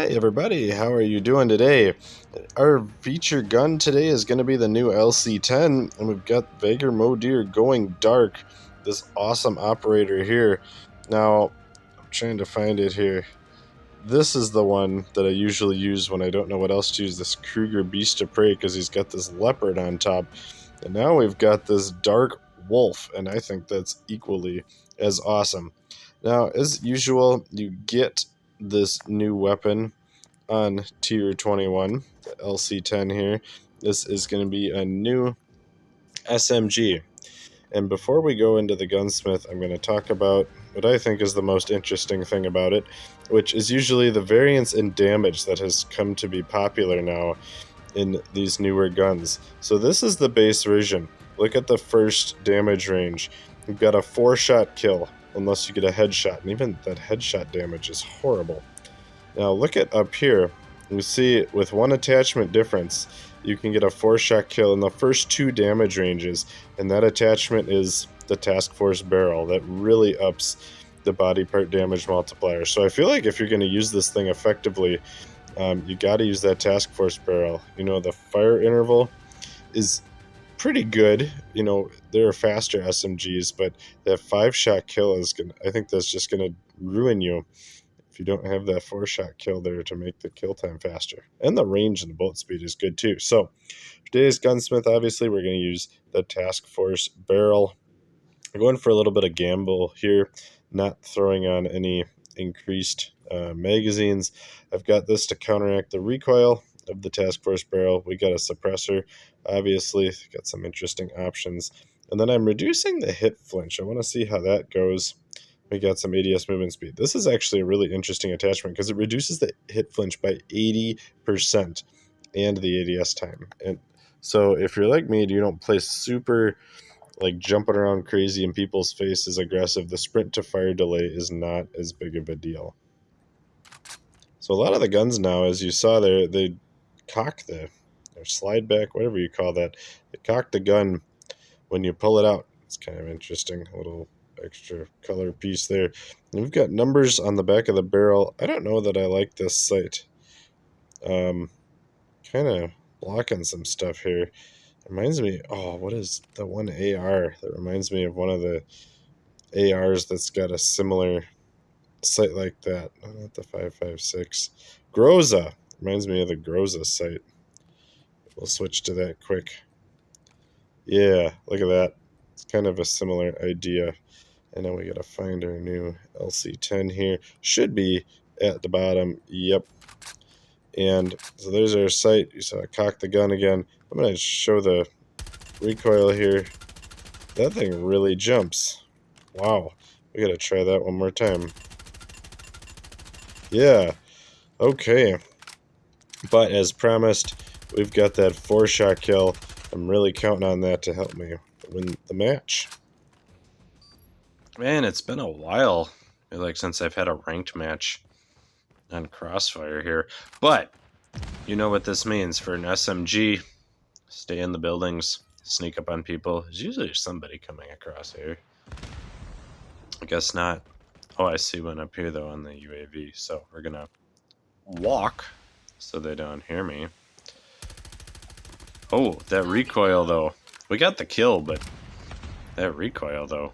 Hi everybody, how are you doing today? Our feature gun today is going to be the new LC10, and we've got Vager Modir going dark, this awesome operator here. Now, I'm trying to find it here. This is the one that I usually use when I don't know what else to use, this Kruger Beast of Prey, because he's got this leopard on top. And now we've got this dark wolf, and I think that's equally as awesome. Now, as usual, you get this new weapon on tier 21, the LC10 here. This is going to be a new SMG. And before we go into the gunsmith, I'm going to talk about what I think is the most interesting thing about it, which is usually the variance in damage that has come to be popular now in these newer guns. So this is the base version. Look at the first damage range. You've got a 4-shot kill, unless you get a headshot, and even that headshot damage is horrible. Now look at up here. You see with one attachment difference, you can get a 4-shot kill in the first 2 damage ranges, and that attachment is the Task Force barrel. That really ups the body part damage multiplier. So I feel like if you're going to use this thing effectively, you got to use that Task Force barrel. You know, the fire interval is pretty good. You know, there are faster SMGs, but that 5-shot kill is gonna, I think that's just going to ruin you if you don't have that 4-shot kill there to make the kill time faster. And the range and the bullet speed is good too. So today's gunsmith, obviously we're going to use the Task Force barrel. I'm going for a little bit of gamble here, not throwing on any increased magazines. I've got this to counteract the recoil of the Task Force barrel. We got a suppressor, obviously, got some interesting options. And then I'm reducing the hit flinch. I want to see how that goes. We got some ADS movement speed. This is actually a really interesting attachment because it reduces the hit flinch by 80% and the ADS time. And so if you're like me, you don't play super like jumping around crazy in people's faces aggressive, the sprint to fire delay is not as big of a deal. So a lot of the guns now, as you saw there, they cock the or slide back, whatever you call that. They cock the gun when you pull it out. It's kind of interesting, a little extra color piece there. And we've got numbers on the back of the barrel. I don't know that I like this sight. Kind of blocking some stuff here. Reminds me, oh, what is the one AR that reminds me of one of the ARs that's got a similar sight like that? No, not the 5.56. Groza reminds me of the Groza sight. We'll switch to that quick. Yeah, look at that. It's kind of a similar idea. And now we gotta find our new LC10 here. Should be at the bottom. Yep. And so there's our sight. You saw I cock the gun again. I'm gonna show the recoil here. That thing really jumps. Wow. We gotta try that one more time. Yeah. Okay. But as promised, we've got that 4-shot kill. I'm really counting on that to help me win the match. Man, it's been a while, like since I've had a ranked match on Crossfire here. But you know what this means for an SMG. Stay in the buildings, sneak up on people. There's usually somebody coming across here. I guess not. Oh, I see one up here though on the UAV. So we're gonna walk so they don't hear me. Oh, that recoil though. We got the kill, but that recoil though.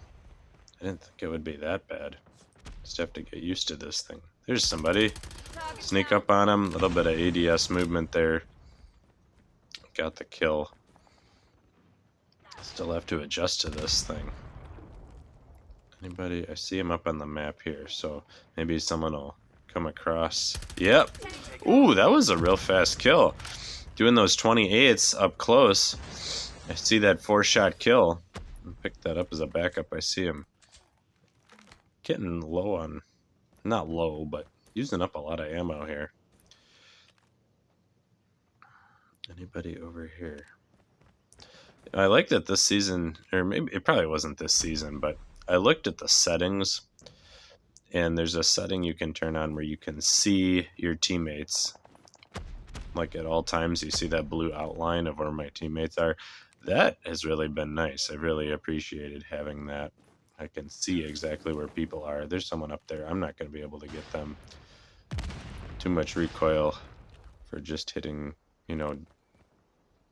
I didn't think it would be that bad. Just have to get used to this thing. There's somebody. Sneak up on him. A little bit of ADS movement there. Got the kill. Still have to adjust to this thing. Anybody? I see him up on the map here, so maybe someone will come across. Yep. Ooh, that was a real fast kill. Doing those 28s up close. I see that 4-shot kill. Pick that up as a backup. I see him getting low on, not low, but using up a lot of ammo here. Anybody over here? I like that this season, or maybe it probably wasn't this season, but I looked at the settings, and there's a setting you can turn on where you can see your teammates. Like at all times, you see that blue outline of where my teammates are. That has really been nice. I really appreciated having that. I can see exactly where people are. There's someone up there. I'm not going to be able to get them too much recoil for just hitting, you know,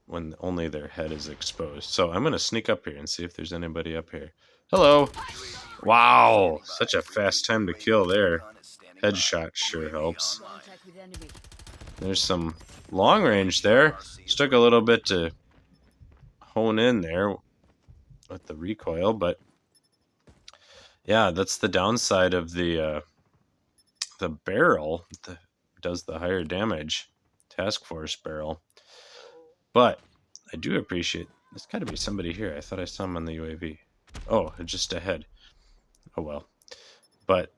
when only their head is exposed. So I'm going to sneak up here and see if there's anybody up here. Hello. Wow, such a fast time to kill there. Headshot sure helps. There's some long range there. Just took a little bit to hone in there with the recoil, but yeah, that's the downside of the barrel that does the higher damage. Task Force barrel. But I do appreciate, there's got to be somebody here. I thought I saw him on the UAV. Oh, just ahead. Oh well. But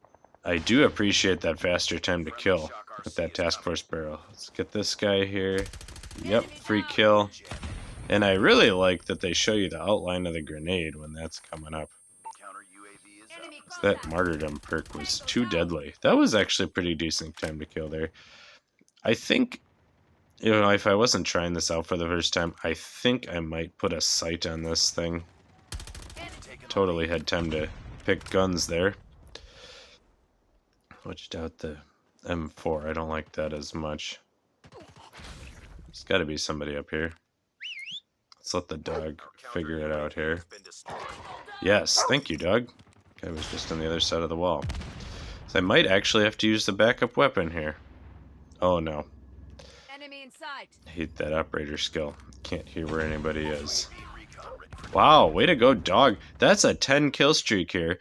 I do appreciate that faster time to kill with that Task Force barrel. Let's get this guy here. Yep, free kill. And I really like that they show you the outline of the grenade when that's coming up. That martyrdom perk was too deadly. That was actually a pretty decent time to kill there. I think, you know, if I wasn't trying this out for the first time, I think I might put a sight on this thing. Totally had time to pick guns there. Switched out the M4. I don't like that as much. There's got to be somebody up here. Let's let the dog figure it out here. Yes, thank you, Doug. Guy was just on the other side of the wall. So I might actually have to use the backup weapon here. Oh no. Enemy in sight. I hate that operator skill. Can't hear where anybody is. Wow, way to go, dog. That's a 10 kill streak here.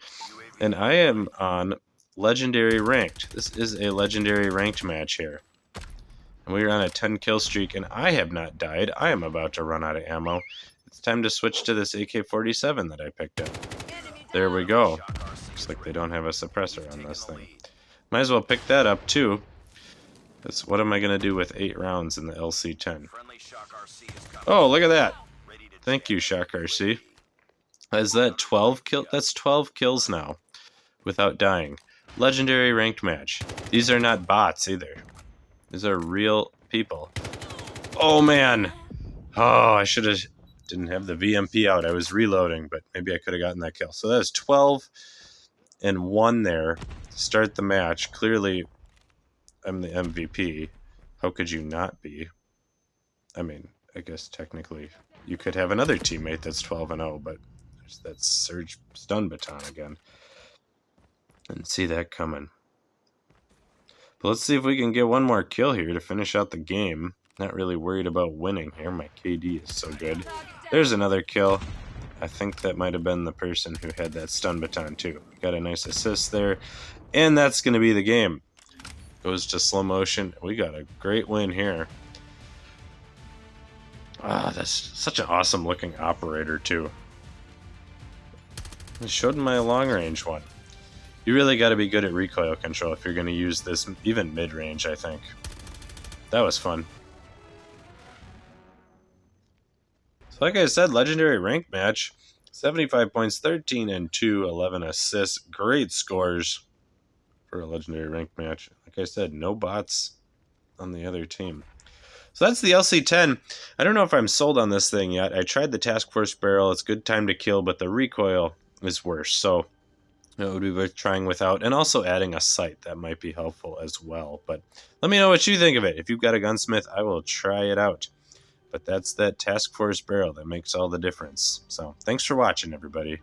And I am on legendary ranked. This is a legendary ranked match here. And we are on a 10 kill streak, and I have not died. I am about to run out of ammo. It's time to switch to this AK-47 that I picked up. There we go. Looks like they don't have a suppressor on this thing. Might as well pick that up too. That's what am I going to do with 8 rounds in the LC10? Oh, look at that. Thank you, Shock RC. Is that 12 kill? That's 12 kills now without dying. Legendary ranked match. These are not bots either. These are real people. Oh man. Oh, I should have didn't have the VMP out. I was reloading, but maybe I could have gotten that kill. So that is 12 and 1 there to start the match. Clearly, I'm the MVP. How could you not be? I mean, I guess technically you could have another teammate that's 12 and 0, but there's that surge stun baton again. Didn't see that coming. But let's see if we can get one more kill here to finish out the game. Not really worried about winning here. My KD is so good. There's another kill. I think that might have been the person who had that stun baton too. Got a nice assist there. And that's going to be the game. Goes to slow motion. We got a great win here. Ah, that's such an awesome looking operator too. I showed my long range one. You really got to be good at recoil control if you're going to use this, even mid-range, I think. That was fun. So like I said, legendary ranked match. 75 points, 13 and 2, 11 assists. Great scores for a legendary ranked match. Like I said, no bots on the other team. So that's the LC10. I don't know if I'm sold on this thing yet. I tried the Task Force barrel. It's good time to kill, but the recoil is worse. So it would be worth trying without, and also adding a sight. That might be helpful as well. But let me know what you think of it. If you've got a gunsmith, I will try it out. But that's that Task Force barrel that makes all the difference. So thanks for watching, everybody.